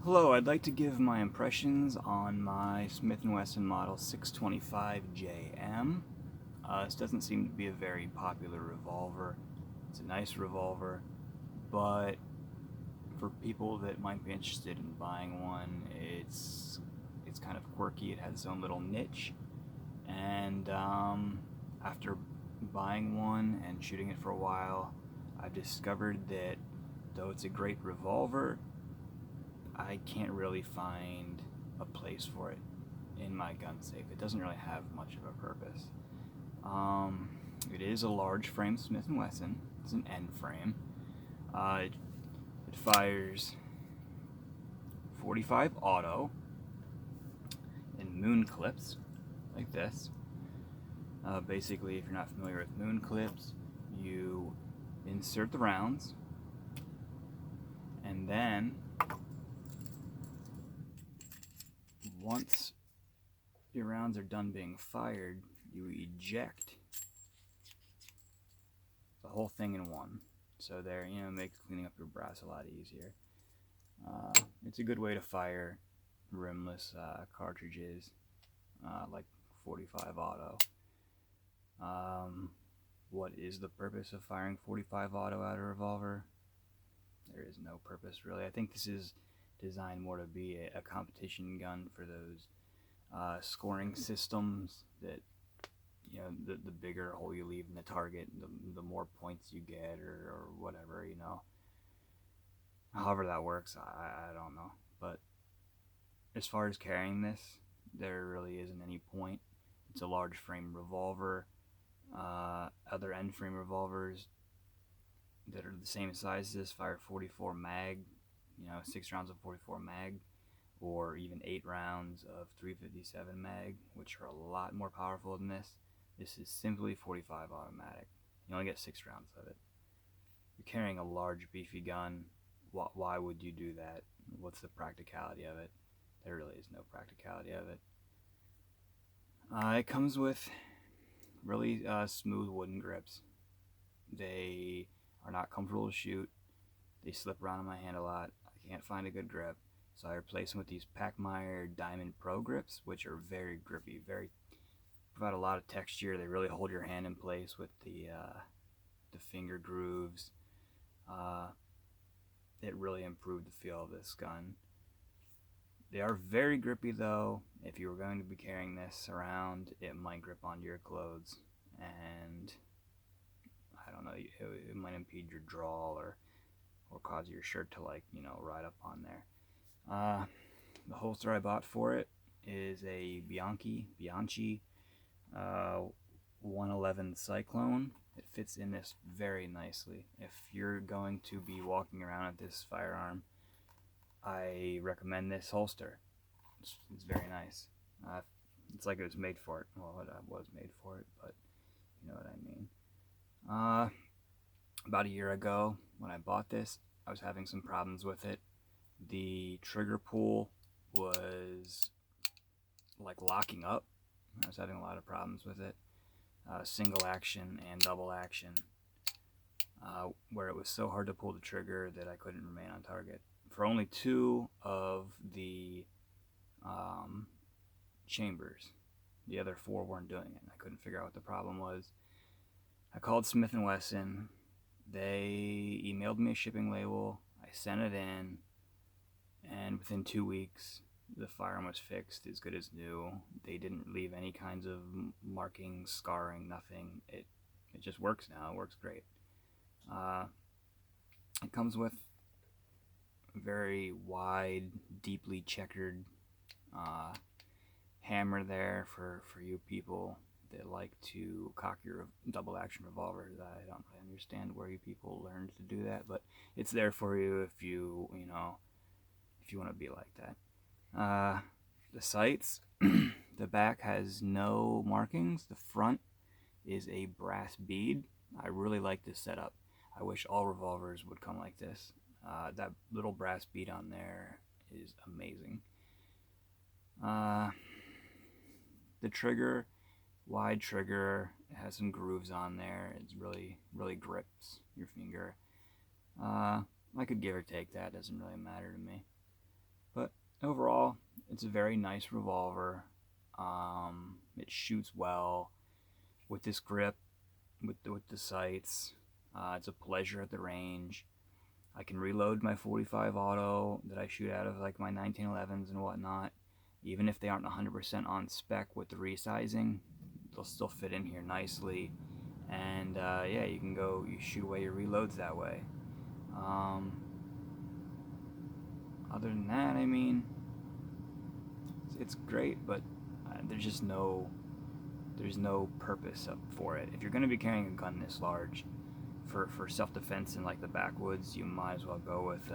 Hello, I'd like to give my impressions on my Smith & Wesson Model 625JM. This doesn't seem to be a very popular revolver. It's a nice revolver, but for people that might be interested in buying one, it's kind of quirky. It has its own little niche, and after buying one and shooting it for a while, I've discovered that though it's a great revolver, I can't really find a place for it in my gun safe. It doesn't really have much of a purpose. It is a large frame Smith & Wesson. It's an end frame. It fires 45 auto in moon clips like this. Basically, if you're not familiar with moon clips, you insert the rounds and then once your rounds are done being fired, you eject the whole thing in one. So there, makes cleaning up your brass a lot easier. It's a good way to fire rimless cartridges like 45 auto. What is the purpose of firing 45 auto out of a revolver? There is no purpose really. I think this is designed more to be a competition gun for those scoring systems that the bigger hole you leave in the target, the more points you get, or whatever, however that works. I don't know, but as far as carrying this, there really isn't any point. It's a large frame revolver. Other end frame revolvers that are the same size as this fire 44 mag, 6 rounds of 44 mag, or even 8 rounds of 357 mag, which are a lot more powerful than this. This is simply 45 automatic. You only get 6 rounds of it. You're carrying a large, beefy gun. Why would you do that? What's the practicality of it? There really is no practicality of it. It comes with really smooth wooden grips. They are not comfortable to shoot. They slip around in my hand a lot. I can't find a good grip. So I replace them with these Pachmayr Diamond Pro grips, which are very grippy, provide a lot of texture. They really hold your hand in place with the finger grooves. It really improved the feel of this gun. They are very grippy though. If you were going to be carrying this around, it might grip onto your clothes, and I don't know, it might impede your draw or cause your shirt to ride up on there. The holster I bought for it is a Bianchi 111 Cyclone. It fits in this very nicely. If you're going to be walking around with this firearm, I recommend this holster. It's very nice. It's like it was made for it. Well, it was made for it, but you know what I mean. About a year ago, when I bought this, I was having some problems with it. The trigger pull was like locking up. I was having a lot of problems with it. Single action and double action, where it was so hard to pull the trigger that I couldn't remain on target. For only 2 of the chambers, the other 4 weren't doing it. I couldn't figure out what the problem was. I called Smith & Wesson. They emailed me a shipping label. I sent it in, and within 2 weeks, the firearm was fixed as good as new. They didn't leave any kinds of markings, scarring, nothing. It just works now. It works great. It comes with a very wide, deeply checkered hammer there for you people that like to cock your double action revolvers. I don't really understand where you people learned to do that, but it's there for you if you want to be like that. The sights, the back has no markings. The front is a brass bead. I really like this setup. I wish all revolvers would come like this. That little brass bead on there is amazing. The trigger, wide trigger, it has some grooves on there. It really grips your finger. I could give or take that. Doesn't really matter to me. But overall, it's a very nice revolver. It shoots well with this grip, with the sights. It's a pleasure at the range. I can reload my 45 auto that I shoot out of like my 1911s and whatnot. Even if they aren't 100% on spec with the resizing, they'll still fit in here nicely. And yeah, you can go, you shoot away your reloads that way. Um, Other than that, I mean, it's great, but there's no purpose for it. If you're going to be carrying a gun this large, for self-defense in like the backwoods, you might as well go with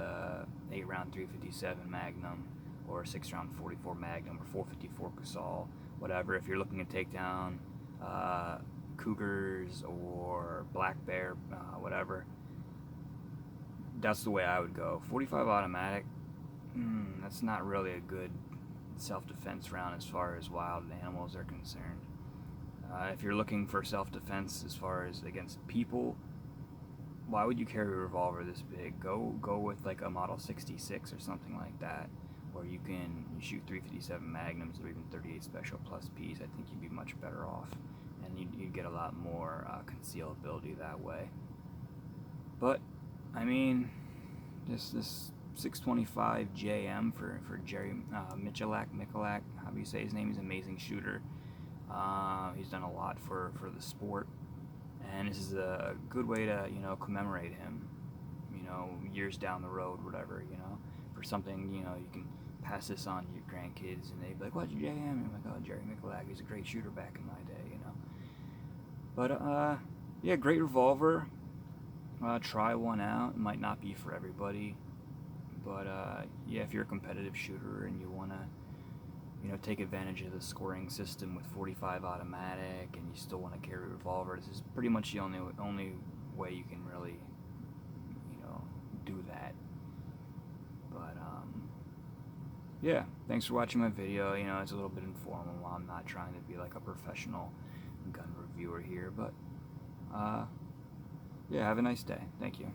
8-round 357 Magnum, or 6-round 44 Magnum, or 454 Casal, whatever. If you're looking to take down cougars or black bear, whatever, that's the way I would go. 45 automatic, that's not really a good self-defense round as far as wild animals are concerned. If you're looking for self-defense as far as against people, why would you carry a revolver this big? Go with like a Model 66 or something like that, where you shoot 357 Magnums or even 38 Special Plus Ps. I think you'd be much better off, and you'd get a lot more concealability that way. But I mean, this 625 JM for Jerry Michalak, however you say his name. He's an amazing shooter. He's done a lot for the sport, and this is a good way to commemorate him, years down the road, whatever, for something, you can pass this on to your grandkids, and they'd be like, "What's your JM?" And I'm like, "Oh, Jerry Michalak, he's a great shooter back in my day." But yeah, great revolver. Try one out. It might not be for everybody, but yeah, if you're a competitive shooter and you want to take advantage of the scoring system with 45 automatic, and you still want to carry a revolver, this is pretty much the only way you can really, do that. But yeah, thanks for watching my video. It's a little bit informal. I'm not trying to be like a professional gun reviewer here, but yeah, have a nice day. Thank you.